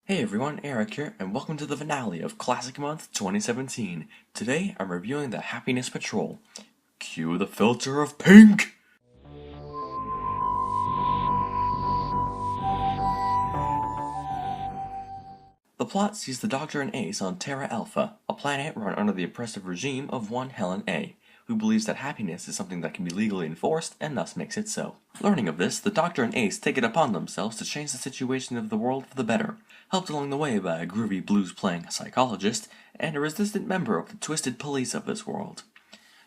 Hey everyone, Erik here, and welcome to the finale of Classic Month 2017. Today, I'm reviewing the Happiness Patrol. Cue the filter of pink! The plot sees the Doctor and Ace on Terra Alpha, a planet run under the oppressive regime of one Helen A, who believes that happiness is something that can be legally enforced and thus makes it so. Learning of this, the Doctor and Ace take it upon themselves to change the situation of the world for the better, helped along the way by a groovy blues-playing psychologist and a resistant member of the twisted police of this world.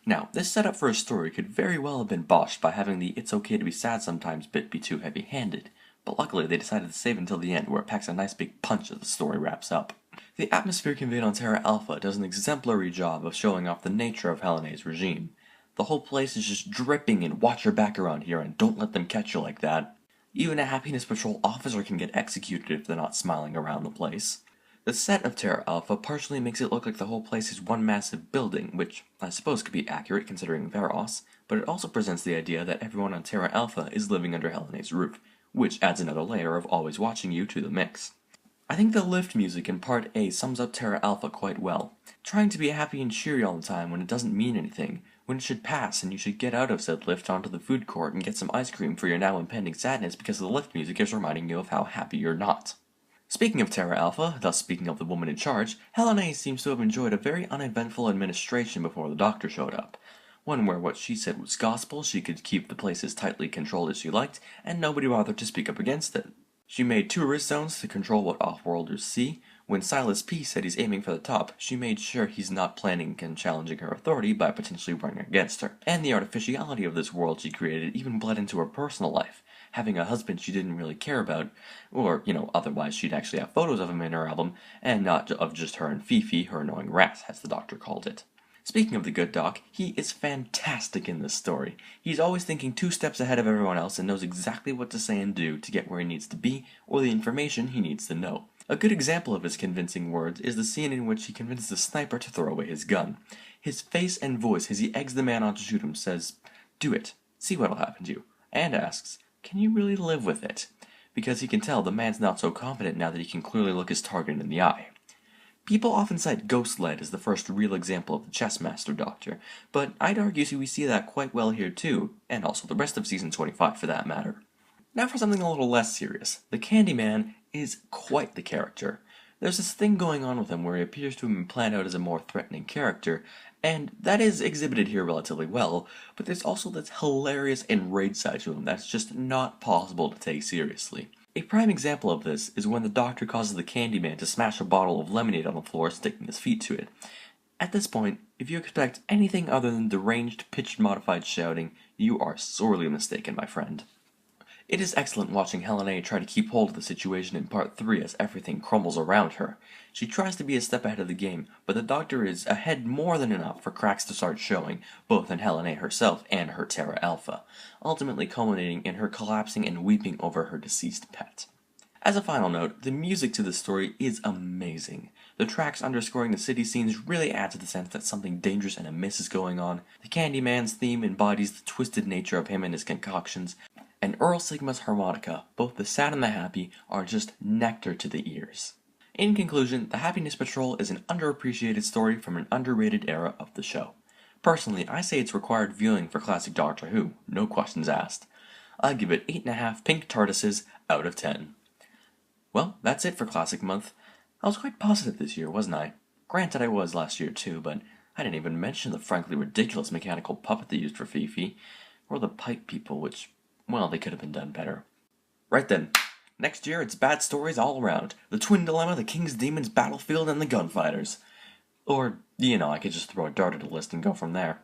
Now, this setup for a story could very well have been botched by having the "it's okay to be sad sometimes" bit be too heavy-handed, but luckily they decided to save until the end, where it packs a nice big punch as the story wraps up. The atmosphere conveyed on Terra Alpha does an exemplary job of showing off the nature of Helen A's regime. The whole place is just dripping in "watch your back around here and don't let them catch you like that." Even a Happiness Patrol officer can get executed if they're not smiling around the place. The set of Terra Alpha partially makes it look like the whole place is one massive building, which I suppose could be accurate considering Veros, but it also presents the idea that everyone on Terra Alpha is living under Helen A's roof, which adds another layer of always watching you to the mix. I think the lift music in Part A sums up Terra Alpha quite well. Trying to be happy and cheery all the time when it doesn't mean anything, when it should pass and you should get out of said lift onto the food court and get some ice cream for your now impending sadness because the lift music is reminding you of how happy you're not. Speaking of Terra Alpha, thus speaking of the woman in charge, Helen A seems to have enjoyed a very uneventful administration before the Doctor showed up. One where what she said was gospel, she could keep the place as tightly controlled as she liked, and nobody bothered to speak up against it. She made tourist zones to control what off-worlders see. When Silas P. said he's aiming for the top, she made sure he's not planning on challenging her authority by potentially running against her. And the artificiality of this world she created even bled into her personal life, having a husband she didn't really care about, or, otherwise she'd actually have photos of him in her album, and not of just her and Fifi, her annoying rat, as the Doctor called it. Speaking of the good doc, he is fantastic in this story. He's always thinking 2 steps ahead of everyone else and knows exactly what to say and do to get where he needs to be, or the information he needs to know. A good example of his convincing words is the scene in which he convinces the sniper to throw away his gun. His face and voice as he eggs the man on to shoot him says, "Do it, see what'll happen to you," and asks, "Can you really live with it?" Because he can tell the man's not so confident now that he can clearly look his target in the eye. People often cite Ghost Lead as the first real example of the chess master Doctor, but I'd argue we see that quite well here too, and also the rest of Season 25 for that matter. Now for something a little less serious. The Candyman is quite the character. There's this thing going on with him where he appears to have been planned out as a more threatening character, and that is exhibited here relatively well, but there's also this hilarious enraged side to him that's just not possible to take seriously. A prime example of this is when the Doctor causes the Candyman to smash a bottle of lemonade on the floor, sticking his feet to it. At this point, if you expect anything other than deranged, pitch-modified shouting, you are sorely mistaken, my friend. It is excellent watching Helen A try to keep hold of the situation in Part 3 as everything crumbles around her. She tries to be a step ahead of the game, but the Doctor is ahead more than enough for cracks to start showing, both in Helen A herself and her Terra Alpha, ultimately culminating in her collapsing and weeping over her deceased pet. As a final note, the music to this story is amazing. The tracks underscoring the city scenes really add to the sense that something dangerous and amiss is going on. The Candyman's theme embodies the twisted nature of him and his concoctions, and Earl Sigma's harmonica, both the sad and the happy, are just nectar to the ears. In conclusion, The Happiness Patrol is an underappreciated story from an underrated era of the show. Personally, I say it's required viewing for classic Doctor Who, no questions asked. I'd give it 8.5 pink TARDISes out of 10. Well, that's it for Classic Month. I was quite positive this year, wasn't I? Granted I was last year too, but I didn't even mention the frankly ridiculous mechanical puppet they used for Fifi, or the pipe people, which, well, they could have been done better. Right then, next year it's bad stories all around. The Twin Dilemma, the King's Demons, Battlefield, and the Gunfighters. Or, I could just throw a dart at a list and go from there.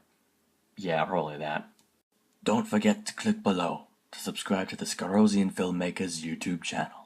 Yeah, probably that. Don't forget to click below to subscribe to the Scarosian Filmmakers YouTube channel.